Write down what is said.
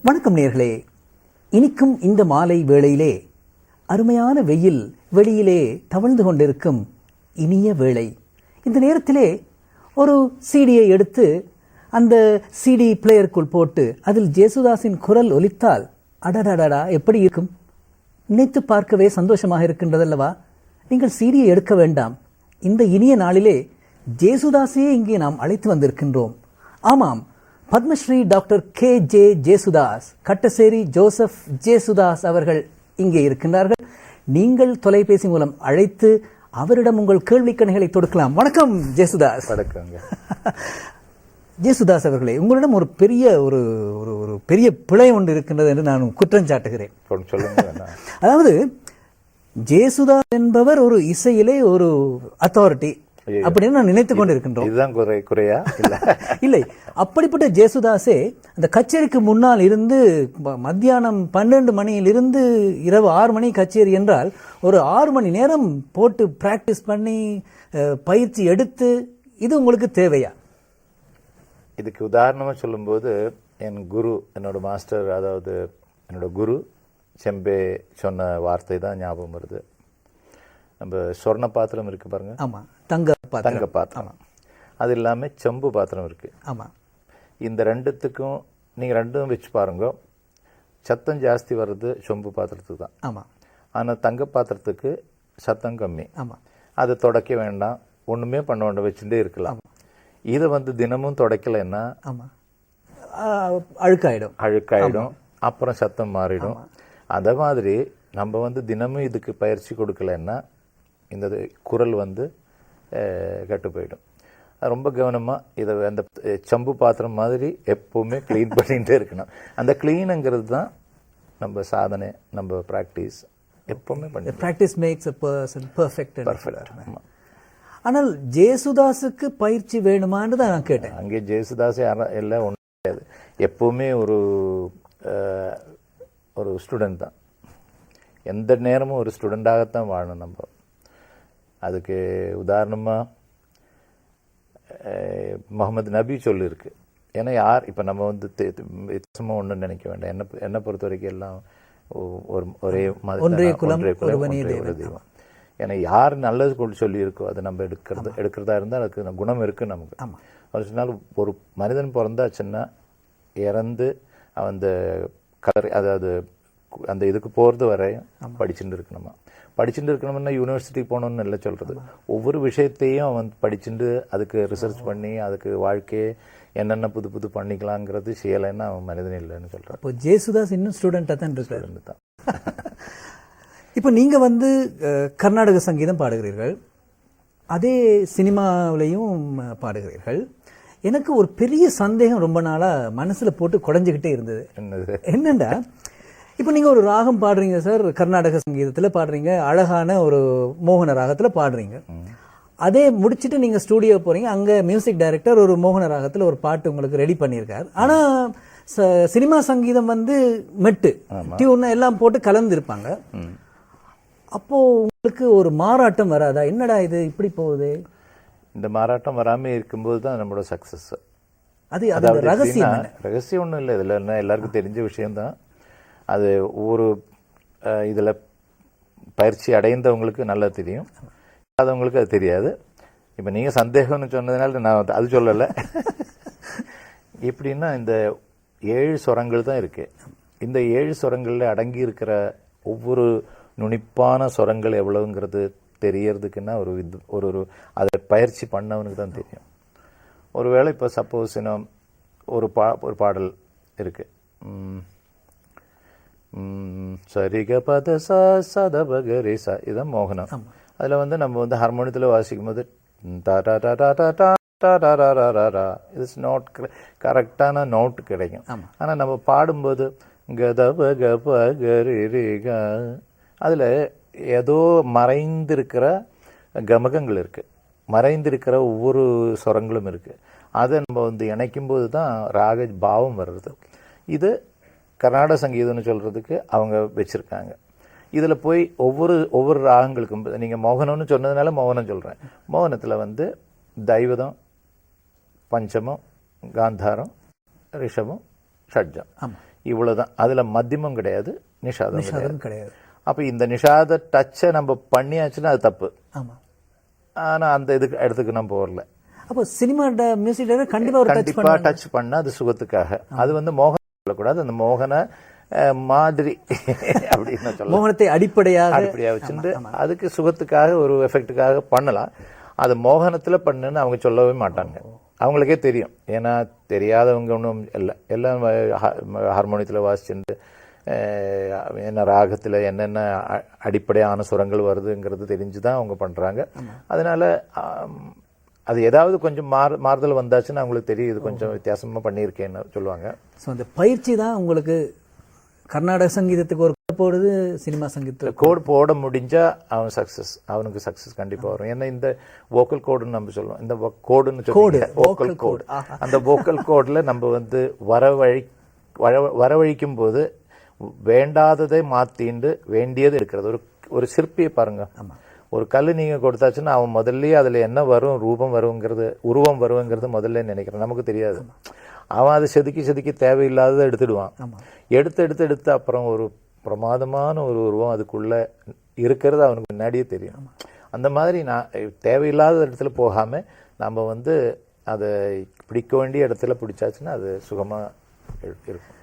வணக்கம் நேயர்களே. இனிக்கும் இந்த மாலை வேளையிலே அருமையான வெயில் வெளியிலே தவழ்ந்து கொண்டிருக்கும் இனிய வேளை. இந்த நேரத்திலே ஒரு சிடியை எடுத்து அந்த சிடி பிளேயருக்குள் போட்டு அதில் ஜேசுதாஸின் குரல் ஒலித்தால் அடடடடா எப்படி இருக்கும்? நினைத்து பார்க்கவே சந்தோஷமாக இருக்கின்றதல்லவா? நீங்கள் சிடியை எடுக்க வேண்டாம். இந்த இனிய நாளிலே ஜேசுதாஸையே இங்கே நாம் அழைத்து வந்திருக்கின்றோம். ஆமாம், Padmashri doctor K.J.. Yesudas, கட்டசேரி Joseph Yesudas அவர்கள் இங்கே இருக்கின்றார்கள். நீங்கள் தொலைபேசி மூலம் அழைத்து அவரிடம் உங்கள் கேள்விக்கணைகளை தொடுக்கலாம். வணக்கம் ஜேசுதாஸ். வணக்கங்க. ஜேசுதாஸ் அவர்களே, உங்களிடம் ஒரு பெரிய ஒரு ஒரு பெரிய பிழை ஒன்று இருக்கின்றது என்று நான் குற்றம் சாட்டுகிறேன். சொல்லுங்க. அதாவது ஜேசுதாஸ் என்பவர் ஒரு இசையிலே ஒரு அத்தாரிட்டி அப்படின்னு நான் நினைத்துக் கொண்டிருக்கின்றோம். இதுதான் குறையா? இல்லை, அப்படிப்பட்ட ஜேசுதாஸே அந்த கச்சேரிக்கு முன்னால் இருந்து மத்தியானம் 12 மணியிலிருந்து இரவு 6 மணி கச்சேரி என்றால் ஒரு 6 மணி நேரம் போட்டு பிராக்டிஸ் பண்ணி பயிற்சி எடுத்து, இது உங்களுக்கு தேவையா? இதுக்கு உதாரணமா சொல்லும்போது என் குரு, என்னோட மாஸ்டர், அதாவது என்னோட குரு செம்பே சொன்ன வார்த்தை தான் ஞாபகம் வருது. நம்ம சொர்ண பாத்திரம் இருக்கு பாருங்க. ஆமா, தங்க பாத்திரம். அது இல்லாமல் செம்பு பாத்திரம் இருக்கு. ஆமா, இந்த ரெண்டுத்துக்கும் நீங்க ரெண்டும் வச்சு பாருங்க, சத்தம் ஜாஸ்தி வர்றது செம்பு பாத்திரத்துக்கு தான். ஆமா. ஆனா தங்க பாத்திரத்துக்கு சத்தம் கம்மி. ஆமா. அதை தொடக்க வேண்டாம், ஒண்ணுமே பண்ண வேண்டாம், வச்சுட்டே இருக்கலாம். இதை தினமும் தொடக்கலைன்னா அழுக்காயிடும், அப்புறம் சத்தம் மாறிடும். அதே மாதிரி நம்ம தினமும் இதுக்கு பயிற்சி கொடுக்கலன்னா இந்த குரல் கெட்டு போயிடும். ரொம்ப கவனமாக இதை அந்த செம்பு பாத்திரம் மாதிரி எப்போவுமே க்ளீன் பண்ணிகிட்டே இருக்கணும். அந்த க்ளீனுங்கிறது தான் நம்ம சாதனை, நம்ம ப்ராக்டிஸ் எப்போவுமே பண்ணி. Practice makes a person perfect. ஆனால் ஜேசுதாஸுக்கு பயிற்சி வேணுமான்னு தான் நான் கேட்டேன். அங்கே ஜேசுதாஸ் யாரும் எல்லாம் ஒன்றும் கிடையாது. எப்போவுமே ஒரு ஸ்டூடெண்ட் தான். எந்த நேரமும் ஒரு ஸ்டூடெண்டாகத்தான் வாழணும் நம்ம. அதுக்கு உதாரணமாக முகமது நபி சொல்லியிருக்கு. ஏன்னா யார் இப்போ நம்ம வித்தியாசமாக ஒன்றும் நினைக்க வேண்டாம். என்னை பொறுத்த வரைக்கும் எல்லாம் ஒரே தெய்வம். ஏன்னா யார் நல்லது சொல்லியிருக்கோ அதை நம்ம எடுக்கிறதா இருந்தால் அதுக்கு குணம் இருக்குது நமக்கு. அது சொன்னால் ஒரு மனிதன் பிறந்தாச்சுன்னா இறந்து அந்த அதாவது அந்த இதுக்கு போகிறது வரையும் படிச்சுட்டு இருக்கணும்னா யூனிவர்சிட்டிக்கு போகணும்னு இல்லை சொல்கிறது. ஒவ்வொரு விஷயத்தையும் அவன் படிச்சுட்டு அதுக்கு ரிசர்ச் பண்ணி அதுக்கு வாழ்க்கையை என்னென்ன புது புது பண்ணிக்கலாங்கிறது செய்யலைன்னா அவன் மனிதன் இல்லைன்னு சொல்கிறான். இப்போ ஜேசுதாஸ் இன்னும் ஸ்டூடெண்ட்டாக தான் இருக்கிறது தான். இப்போ நீங்கள் கர்நாடக சங்கீதம் பாடுகிறீர்கள், அதே சினிமாவிலையும் பாடுகிறீர்கள். எனக்கு ஒரு பெரிய சந்தேகம் ரொம்ப நாளாக மனசில் போட்டு குறைஞ்சிக்கிட்டே இருந்தது. என்னென்னா, இப்போ நீங்கள் ஒரு ராகம் பாடுறீங்க சார், கர்நாடக சங்கீதத்தில் பாடுறீங்க, அழகான ஒரு மோகன ராகத்தில் பாடுறீங்க. அதே முடிச்சுட்டு நீங்கள் ஸ்டூடியோ போகிறீங்க, அங்கே மியூசிக் டைரக்டர் ஒரு மோகன ராகத்தில் ஒரு பாட்டு உங்களுக்கு ரெடி பண்ணியிருக்கார். ஆனால் சினிமா சங்கீதம் மெட்டு டியூன் எல்லாம் போட்டு கலந்துருப்பாங்க. அப்போது உங்களுக்கு ஒரு மாறாட்டம் வராதா? என்னடா இது இப்படி போகுது? இந்த மாறாட்டம் வராமல் இருக்கும்போது தான் நம்மளோட சக்ஸஸ். அது ரகசியம் ஒன்றும் இல்லை, இதில் எல்லாருக்கும் தெரிஞ்ச விஷயம்தான். அது ஒவ்வொரு இதில் பயிற்சி அடைந்தவங்களுக்கு நல்லா தெரியும், அதவங்களுக்கு அது தெரியாது. இப்போ நீங்கள் சந்தேகம்னு சொன்னதுனால நான் அது சொல்லலை. எப்படின்னா இந்த 7 சுரங்கள் தான் இருக்குது. இந்த 7 சுரங்களில் அடங்கி இருக்கிற ஒவ்வொரு நுனிப்பான சுரங்கள் எவ்வளவுங்கிறது தெரியறதுக்குன்னா ஒரு அதை பயிற்சி பண்ணவனுக்கு தான் தெரியும். ஒருவேளை இப்போ சப்போஸ் இன்னும் ஒரு பாடல் இருக்குது, சரிக பத சதபகரி ச, இதுதான் மோகனம். அதில் நம்ம ஹார்மோனியத்தில் வாசிக்கும் போது இட்ஸ் நாட் கரெக்டான நோட்டு கிடைக்கும். ஆனால் நம்ம பாடும்போது கதப கப கரி க, அதில் ஏதோ மறைந்திருக்கிற கமகங்கள் இருக்குது, மறைந்திருக்கிற ஒவ்வொரு சுரங்களும் இருக்குது. அதை நம்ம இணைக்கும்போது தான் ராக பாவம் வர்றது. இது கர்நாடக சங்கீதம்னு சொல்கிறதுக்கு அவங்க வச்சுருக்காங்க. இதில் போய் ஒவ்வொரு ராகங்களுக்கும் நீங்கள் மோகனம்னு சொன்னதுனால மோகனம் சொல்கிறேன். மோகனத்தில் தைவதம், பஞ்சமம், காந்தாரம், ரிஷபம், ஷட்ஜம், இவ்வளவுதான். அதுல மத்தியமும் கிடையாது, நிஷாதம் கிடையாது. அப்ப இந்த நிஷாத டச்சை நம்ம பண்ணியாச்சுன்னா அது தப்பு. ஆமா. ஆனா அந்த இடத்துக்கு நம்ம போகல. அப்போ சினிமா மியூசிக் டைரக்டர் கண்டிப்பா டச் பண்ணா அது சுகத்துக்காக. அது வந்து மோகன சொல்லக்கூடாது, அந்த மோகன மாதிரி அப்படின்னு சொல்லலாம். மோகனத்தை அடிப்படையாக வச்சுட்டு அதுக்கு சுகத்துக்காக ஒரு எஃபெக்டுக்காக பண்ணலாம். அது மோகனத்துல பண்ணுன்னு அவங்க சொல்லவே மாட்டாங்க, அவங்களுக்கே தெரியும். ஏன்னா தெரியாதவங்க ஒன்றும் இல்லை, எல்லாம் ஹார்மோனியத்தில் வாசிச்சுட்டு என்ன ராகத்தில் என்னென்ன அடிப்படையான சுரங்கள் வருதுங்கிறது தெரிஞ்சு தான் அவங்க பண்ணுறாங்க. அதனால அது ஏதாவது கொஞ்சம் மாறுதல் வந்தாச்சுன்னா அவங்களுக்கு தெரியும், இது கொஞ்சம் வித்தியாசமாக பண்ணியிருக்கேன்னு சொல்லுவாங்க. ஸோ அந்த பயிற்சி தான் உங்களுக்கு கர்நாடக சங்கீதத்துக்கு ஒரு போடுது, சினிமா சங்கீதத்துக்கு கோடு போட முடிஞ்சா அவனுக்கு சக்சஸ் கண்டிப்பாக வரும். ஏன்னா இந்த வோக்கல் கோடுன்னு நம்ம சொல்லுவோம், இந்த கோடுன்னு சொல்லி வோக்கல் கோடு, அந்த வோக்கல் கோடில் நம்ம வந்து வரவழிக்கும் போது வேண்டாததை மாத்திண்டு வேண்டியது இருக்கிறது. ஒரு சிற்பியை பாருங்க, ஒரு கல் நீங்க கொடுத்தாச்சுன்னா அவன் முதல்ல அதுல என்ன வரும், உருவம் வருங்கிறது முதல்ல நினைக்கிறேன், நமக்கு தெரியாது. அவன் அதை செதுக்கி தேவையில்லாததை எடுத்துடுவான். எடுத்து அப்புறம் ஒரு பிரமாதமான ஒரு உருவம் அதுக்குள்ள இருக்கிறது அவனுக்கு முன்னாடியே தெரியும். அந்த மாதிரி நான் தேவையில்லாத இடத்துல போகாம நம்ம வந்து அதை பிடிக்க வேண்டிய இடத்துல பிடிச்சாச்சுன்னா அது சுகமா இருக்கும்.